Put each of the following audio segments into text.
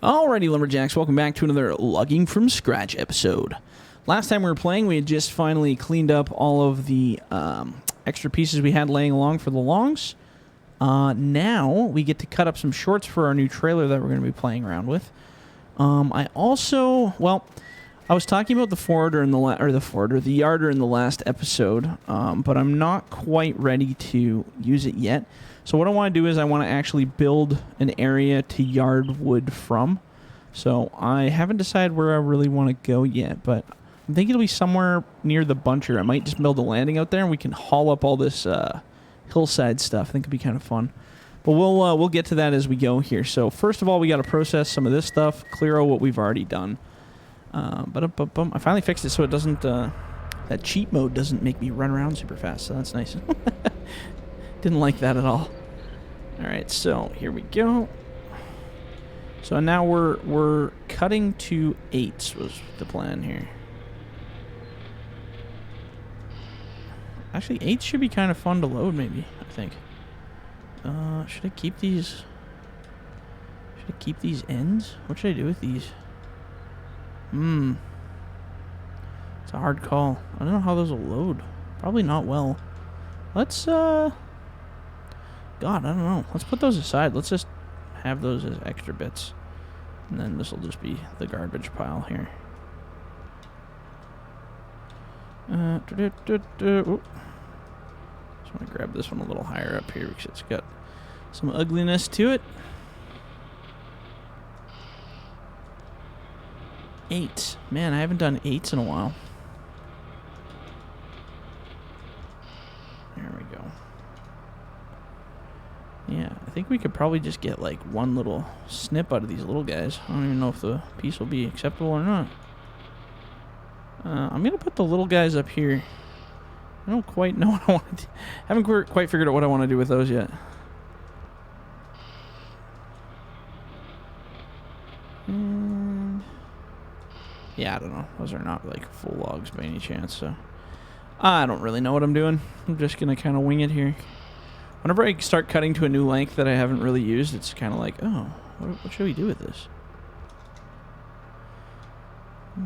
Alrighty, Lumberjacks, welcome back to another Logging from Scratch episode. Last time we were playing, we had just finally cleaned up all of the extra pieces we had laying along for the longs. Now we get to cut up some shorts for our new trailer that we're going to be playing around with. I was talking about the yarder in the last episode, but I'm not quite ready to use it yet. So what I want to do is I want to actually build an area to yard wood from. So I haven't decided where I really want to go yet, but I think it'll be somewhere near the buncher. I might just build a landing out there and we can haul up all this hillside stuff. I think it'd be kind of fun. But we'll get to that as we go here. So first of all, we got to process some of this stuff, clear out what we've already done. I finally fixed it so it doesn't, that cheat mode doesn't make me run around super fast, so that's nice. Didn't like that at all. Alright, so here we go. So now we're cutting to 8s was the plan here. Actually, 8 should be kind of fun to load, maybe, I think. Should I keep these? Should I keep these ends? What should I do with these? It's a hard call. I don't know how those will load. Probably not well. Let's, God, I don't know. Let's put those aside. Let's just have those as extra bits. And then this will just be the garbage pile here. Just want to grab this one a little higher up here because it's got some ugliness to it. 8. Man, I haven't done 8s in a while. There we go. Yeah, I think we could probably just get like one little snip out of these little guys. I don't even know if the piece will be acceptable or not. I'm going to put the little guys up here. I don't quite know what I want to do. Haven't quite figured out what I want to do with those yet. And yeah, I don't know. Those are not like full logs by any chance, so I don't really know what I'm doing. I'm just going to kind of wing it here. Whenever I start cutting to a new length that I haven't really used, it's kind of like, oh, what should we do with this?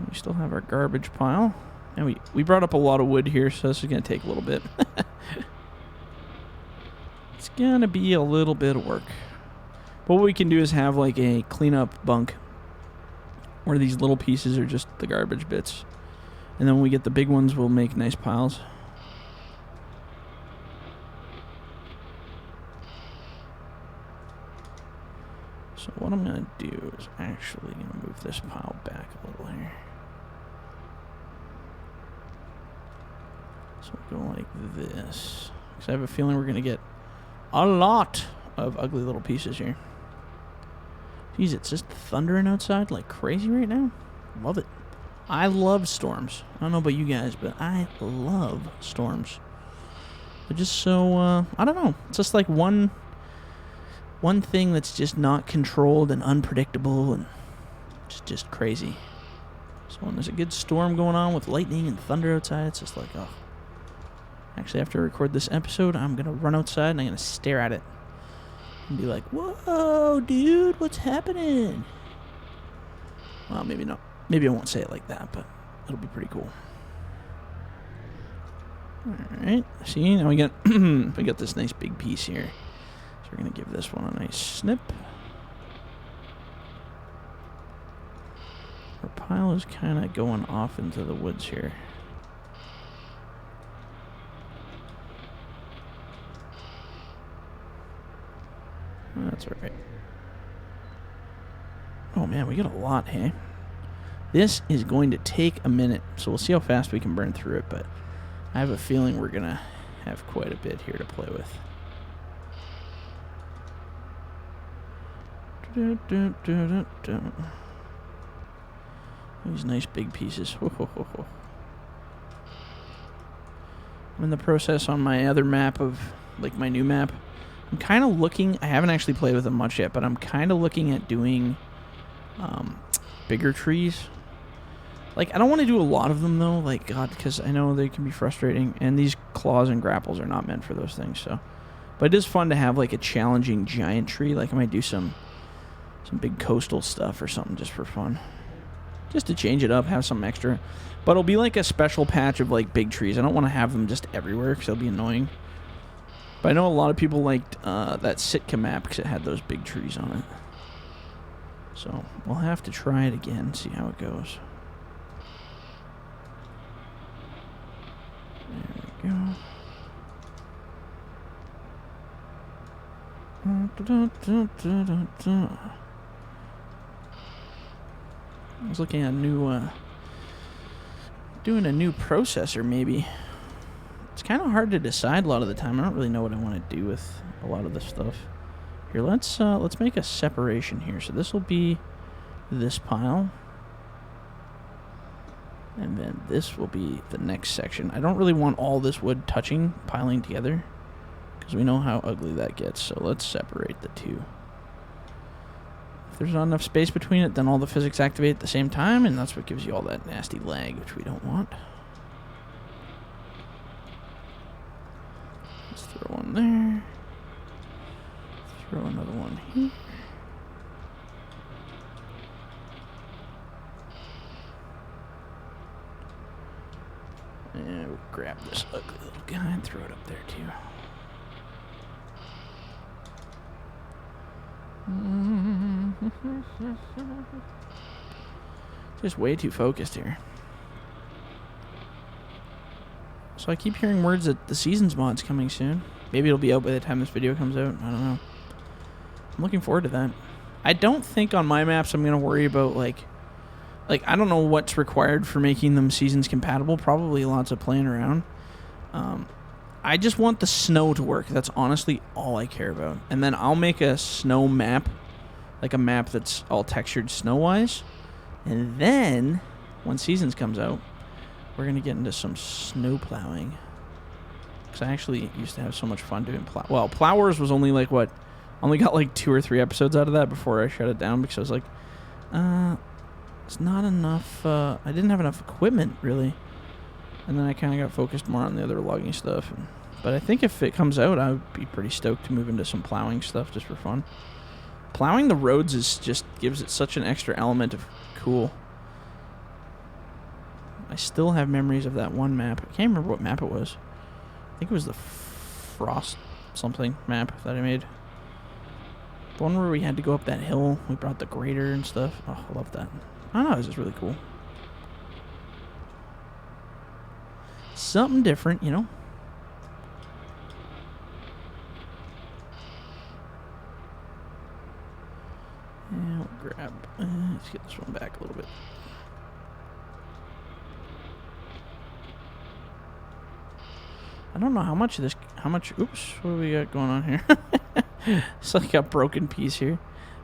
We still have our garbage pile. And we brought up a lot of wood here, so this is going to take a little bit. It's going to be a little bit of work. But what we can do is have like a cleanup bunk where these little pieces are just the garbage bits. And then when we get the big ones, we'll make nice piles. So what I'm going to do is actually going to move this pile back a little here. So we'll go like this. Because I have a feeling we're going to get a lot of ugly little pieces here. Jeez, it's just thundering outside like crazy right now. Love it. I love storms. I don't know about you guys, but I love storms. They're just so, I don't know. It's just like one thing that's just not controlled and unpredictable and just crazy. So when there's a good storm going on with lightning and thunder outside, it's just like, oh. Actually, after I record this episode, I'm going to run outside and I'm going to stare at it and be like, whoa, dude, what's happening? Well, maybe not. Maybe I won't say it like that, but it'll be pretty cool. Alright, see, now we got this nice big piece here. So we're going to give this one a nice snip. Our pile is kind of going off into the woods here. That's alright. Oh man, we got a lot, hey? This is going to take a minute, so we'll see how fast we can burn through it, but I have a feeling we're going to have quite a bit here to play with. These nice big pieces. I'm in the process on my other map of, like my new map. I'm kind of looking, I haven't actually played with them much yet, but I'm kind of looking at doing bigger trees. Like, I don't want to do a lot of them, though, like, God, because I know they can be frustrating, and these claws and grapples are not meant for those things, so. But it is fun to have, like, a challenging giant tree. Like, I might do some some big coastal stuff or something just for fun. Just to change it up, have something extra. But it'll be like a special patch of like big trees. I don't want to have them just everywhere because it'll be annoying. But I know a lot of people liked that Sitka map because it had those big trees on it. So we'll have to try it again, see how it goes. There we go. I was looking at a new, doing a new processor maybe. It's kind of hard to decide a lot of the time. I don't really know what I want to do with a lot of this stuff. Here, let's make a separation here. So this will be this pile. And then this will be the next section. I don't really want all this wood piling together, because we know how ugly that gets. So let's separate the two. If there's not enough space between it, then all the physics activate at the same time, and that's what gives you all that nasty lag, which we don't want. Let's throw one there. Throw another one here. And we'll grab this ugly little guy and throw it up there too. Just way too focused here. So I keep hearing words that the Seasons mod's coming soon. Maybe it'll be out by the time this video comes out. I don't know. I'm looking forward to that. I don't think on my maps I'm going to worry about like I don't know what's required for making them Seasons compatible. Probably lots of playing around. I just want the snow to work. That's honestly all I care about. And then I'll make a snow map, like a map that's all textured snow-wise. And then, when Seasons comes out, we're going to get into some snow plowing. Because I actually used to have so much fun doing plow. Well, Plow Wars was only like, what? Only got like 2 or 3 episodes out of that before I shut it down. Because I was like, it's not enough. I didn't have enough equipment, really. And then I kind of got focused more on the other logging stuff. But I think if it comes out, I would be pretty stoked to move into some plowing stuff just for fun. Plowing the roads is just gives it such an extra element of cool. I still have memories of that one map. I can't remember what map it was. I think it was the Frost something map that I made. The one where we had to go up that hill. We brought the grader and stuff. Oh, I love that. I don't know, it was just really cool. Something different, you know. And we'll grab. Let's get this one back a little bit. I don't know how much of this. How much? Oops. What do we got going on here? It's like a broken piece here.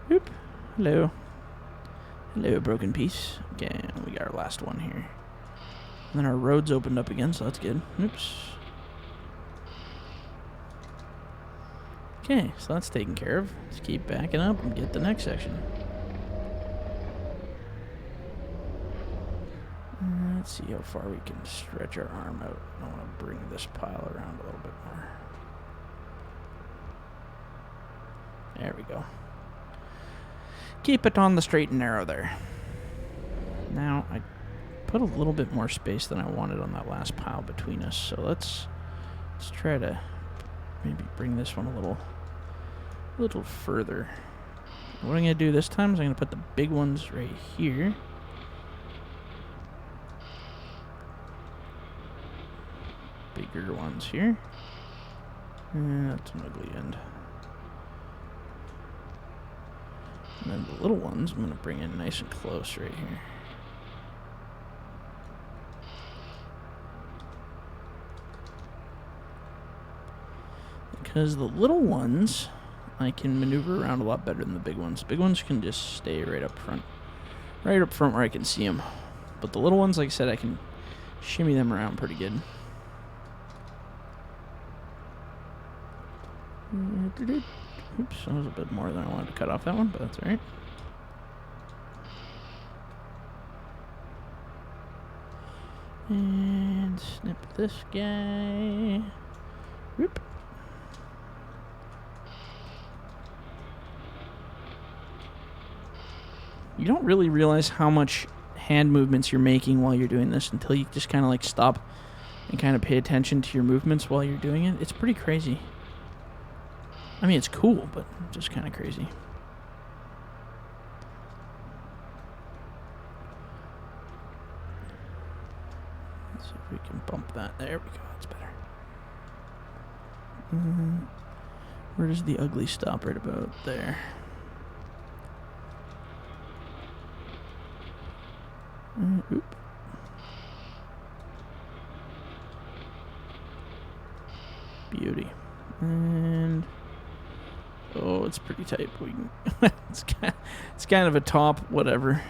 Oop. Hello. Hello, broken piece. Okay, and we got our last one here. And then our roads opened up again, so that's good. Oops. Okay, so that's taken care of. Let's keep backing up and get the next section. Let's see how far we can stretch our arm out. I want to bring this pile around a little bit more. There we go. Keep it on the straight and narrow there. Now, I put a little bit more space than I wanted on that last pile between us, so let's try to maybe bring this one a little further. What I'm going to do this time is I'm going to put the big ones right here. Bigger ones here. That's an ugly end. And then the little ones I'm going to bring in nice and close right here. Because the little ones I can maneuver around a lot better than the big ones. Big ones can just stay right up front. Right up front where I can see them. But the little ones, like I said, I can shimmy them around pretty good. Oops, that was a bit more than I wanted to cut off that one, but that's alright. And snip this guy. Whoop. You don't really realize how much hand movements you're making while you're doing this until you just kind of like stop and kind of pay attention to your movements while you're doing it. It's pretty crazy. I mean, it's cool, but just kind of crazy. Let's see if we can bump that. There we go. That's better. Where does the ugly stop? Right about there. Oop. Beauty. And oh, it's pretty tight. We can it's kind of a top, whatever.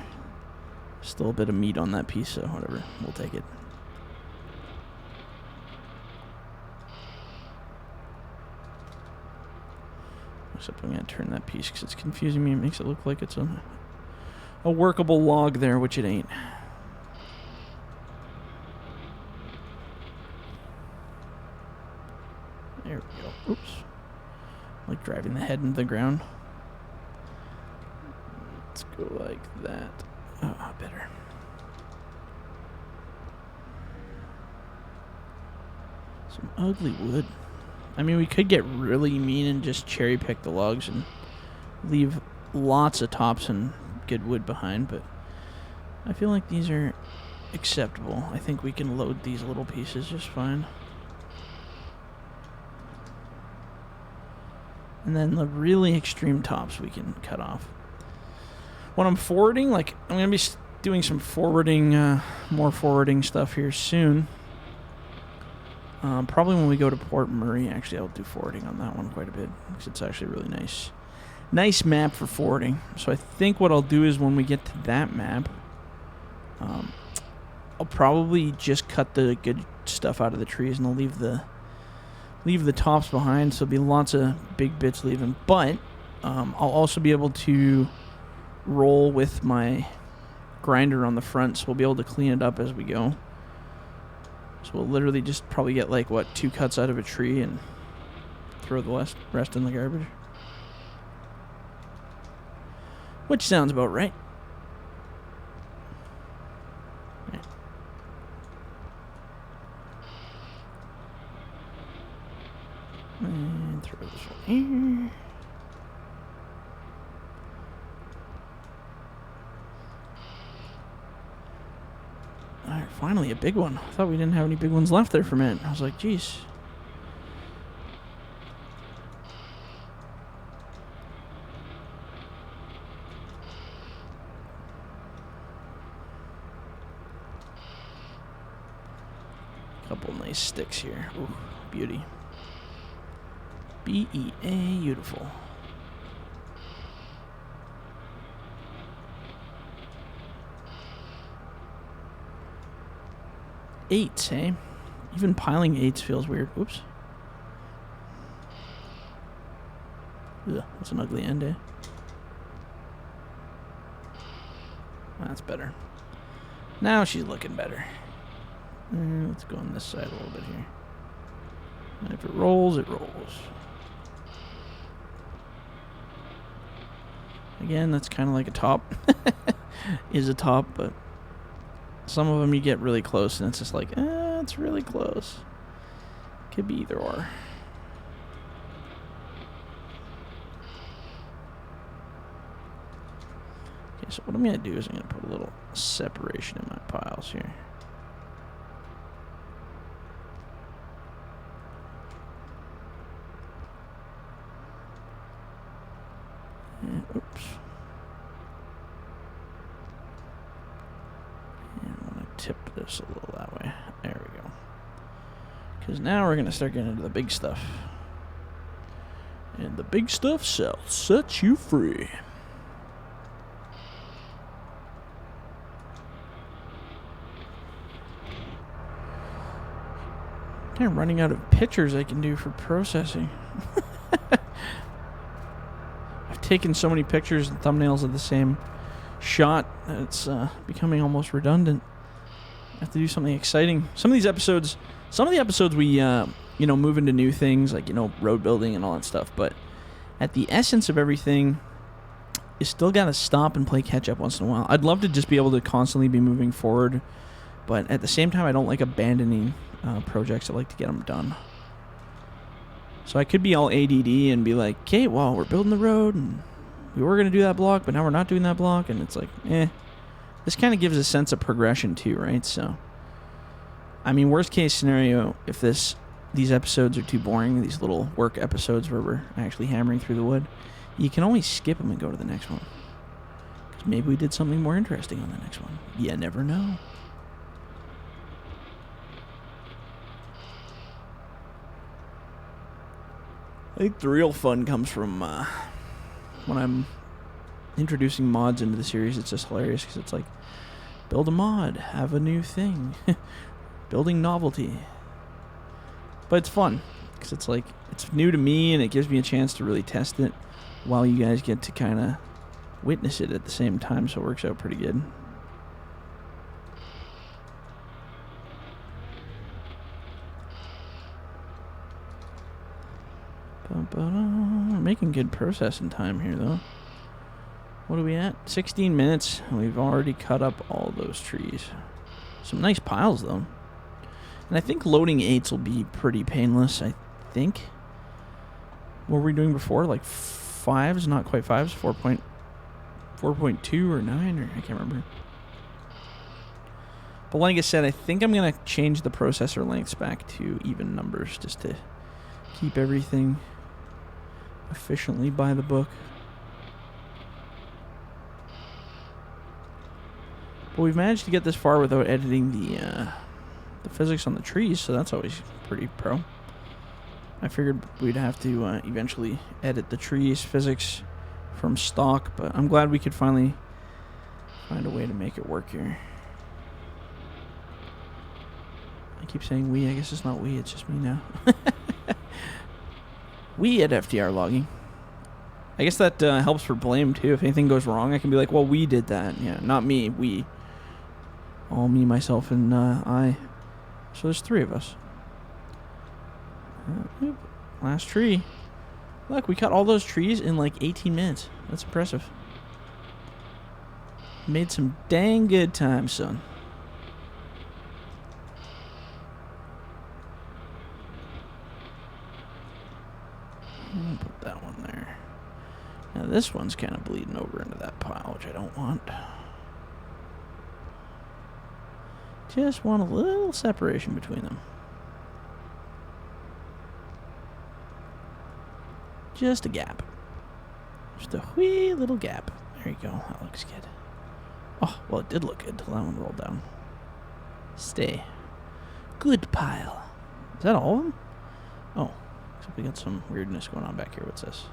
Still a bit of meat on that piece, so whatever. We'll take it. Except I'm going to turn that piece because it's confusing me. It makes it look like it's a workable log there, which it ain't. There we go. Oops. Like driving the head into the ground. Let's go like that. Oh, better. Some ugly wood. I mean, we could get really mean and just cherry pick the logs and leave lots of tops and good wood behind, but I feel like these are acceptable. I think we can load these little pieces just fine. And then the really extreme tops we can cut off. When I'm forwarding, like, I'm going to be doing some forwarding, more forwarding stuff here soon. Probably when we go to Port Murray, actually, I'll do forwarding on that one quite a bit, because it's actually really nice. Nice map for forwarding. So I think what I'll do is when we get to that map, I'll probably just cut the good stuff out of the trees, and I'll leave the tops behind, so there'll be lots of big bits leaving. But I'll also be able to roll with my grinder on the front, so we'll be able to clean it up as we go. So we'll literally just probably get like, what, 2 cuts out of a tree and throw the rest in the garbage. Which sounds about right. Yeah. And throw this one here. Alright, finally a big one. I thought we didn't have any big ones left there for a minute. I was like, geez. Couple nice sticks here. Ooh, beauty. B-E-A, beautiful. Eights, eh? Even piling 8s feels weird. Whoops. Ugh, that's an ugly end, eh? That's better. Now she's looking better. Let's go on this side a little bit here. And if it rolls, it rolls. Again, that's kind of like a top. Is a top, but some of them you get really close and it's just like, it's really close. Could be either or. Okay, so what I'm going to do is I'm going to put a little separation in my piles here. And, oops. And I want to tip this a little that way. There we go. Because now we're going to start getting into the big stuff. And the big stuff shall set you free. I'm running out of pictures I can do for processing. I've taken so many pictures and thumbnails of the same shot that it's becoming almost redundant. I have to do something exciting. Some of the episodes we move into new things like road building and all that stuff. But at the essence of everything, you still got to stop and play catch up once in a while. I'd love to just be able to constantly be moving forward, but at the same time, I don't like abandoning projects. I like to get them done. So I could be all ADD and be like, okay, well, we're building the road, and we were going to do that block, but now we're not doing that block, and it's like, This kind of gives a sense of progression too, right? So, I mean, worst case scenario, if these episodes are too boring, these little work episodes where we're actually hammering through the wood, you can always skip them and go to the next one. Because maybe we did something more interesting on the next one. You never know. I think the real fun comes from when I'm introducing mods into the series. It's just hilarious because it's like, build a mod, have a new thing, building novelty. But it's fun because it's like, it's new to me and it gives me a chance to really test it while you guys get to kind of witness it at the same time, so it works out pretty good. Making good processing time here, though. What are we at? 16 minutes. We've already cut up all those trees. Some nice piles, though. And I think loading 8s will be pretty painless, I think. What were we doing before? Like 5s? Not quite 5s. 4.2 or 9, or I can't remember. But like I said, I think I'm going to change the processor lengths back to even numbers just to keep everything efficiently by the book. But we've managed to get this far without editing the physics on the trees, so that's always pretty pro. I figured we'd have to eventually edit the trees physics from stock, but I'm glad we could finally find a way to make it work here. I keep saying we, I guess it's not we, it's just me now. We at FDR Logging. I guess that helps for blame too. If anything goes wrong, I can be like, well, we did that. Yeah, not me, we. All me, myself, and I. So there's 3 of us. Last tree. Look, we cut all those trees in like 18 minutes. That's impressive. Made some dang good time, son. I'll put that one there. Now this one's kind of bleeding over into that pile, which I don't want. Just want a little separation between them. Just a gap. Just a wee little gap. There you go. That looks good. Oh, well, it did look good until that one rolled down. Stay. Good pile. Is that all of them? Oh, except we got some weirdness going on back here. What's this?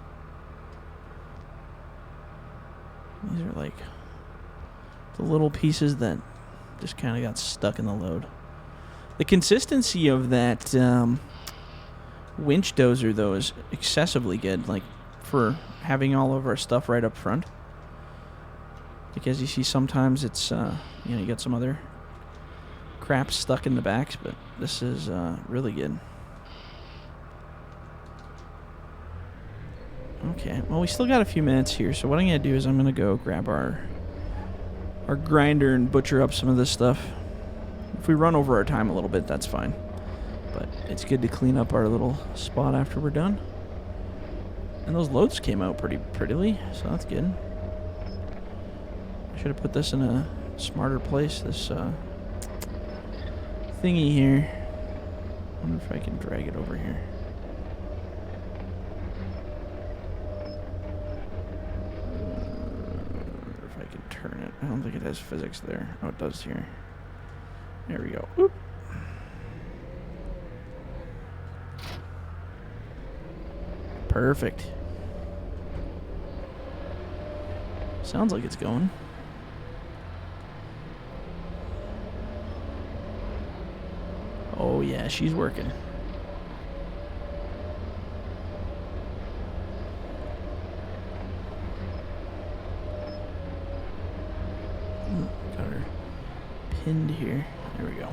These are like the little pieces that just kind of got stuck in the load. The consistency of that winch dozer, though, is excessively good, like for having all of our stuff right up front. Because you see sometimes it's, you got some other crap stuck in the backs, but this is really good. Okay, well, we still got a few minutes here, so what I'm going to do is I'm going to go grab our grinder and butcher up some of this stuff. If we run over our time a little bit, that's fine. But it's good to clean up our little spot after we're done. And those loads came out pretty prettily, so that's good. I should have put this in a smarter place, this thingy here. I wonder if I can drag it over here. Turn it. I don't think it has physics there. Oh, it does here. There we go. Oop. Perfect. Sounds like it's going. Oh yeah, she's working. Got her pinned here. There we go.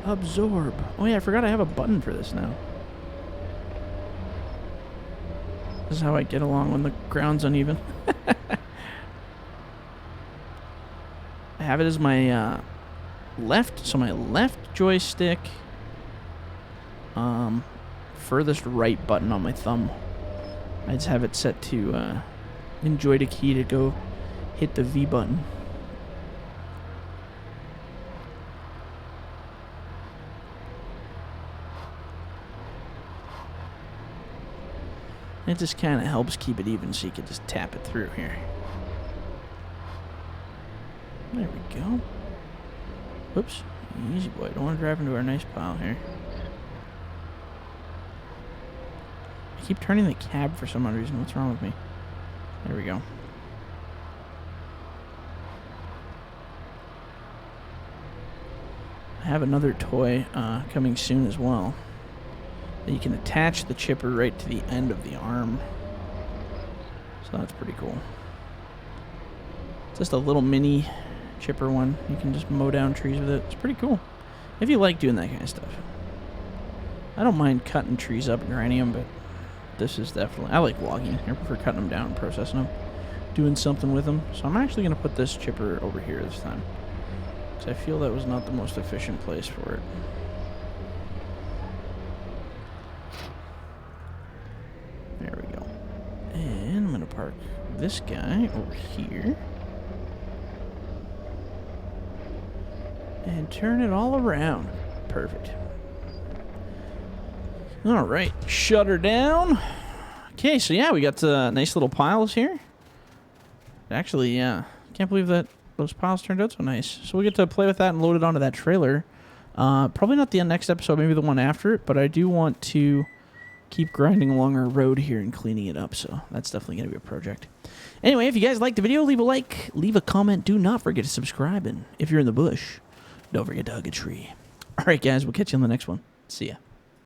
Absorb. Oh yeah, I forgot I have a button for this now. This is how I get along when the ground's uneven. I have it as my left, so my left joystick, furthest right button on my thumb. I just have it set to enjoy the key to go hit the V button. It just kind of helps keep it even so you can just tap it through here. There we go. Whoops. Easy boy. Don't want to drive into our nice pile here. I keep turning the cab for some odd reason. What's wrong with me? There we go. I have another toy coming soon as well. You can attach the chipper right to the end of the arm. So that's pretty cool. Just a little mini chipper one. You can just mow down trees with it. It's pretty cool. If you like doing that kind of stuff. I don't mind cutting trees up and grinding them, but this is definitely... I like logging. I prefer cutting them down and processing them. Doing something with them. So I'm actually going to put this chipper over here this time. Because I feel that was not the most efficient place for it. There we go. And I'm going to park this guy over here. And turn it all around. Perfect. All right. Shut her down. Okay, so yeah, we got nice little piles here. Actually, yeah. Can't believe that those piles turned out so nice. So we get to play with that and load it onto that trailer. Probably not the next episode, maybe the one after it, but I do want to keep grinding along our road here and cleaning it up, so that's definitely going to be a project. Anyway, if you guys liked the video, leave a like, leave a comment. Do not forget to subscribe, and if you're in the bush, don't forget to hug a tree. All right, guys, we'll catch you on the next one. See ya.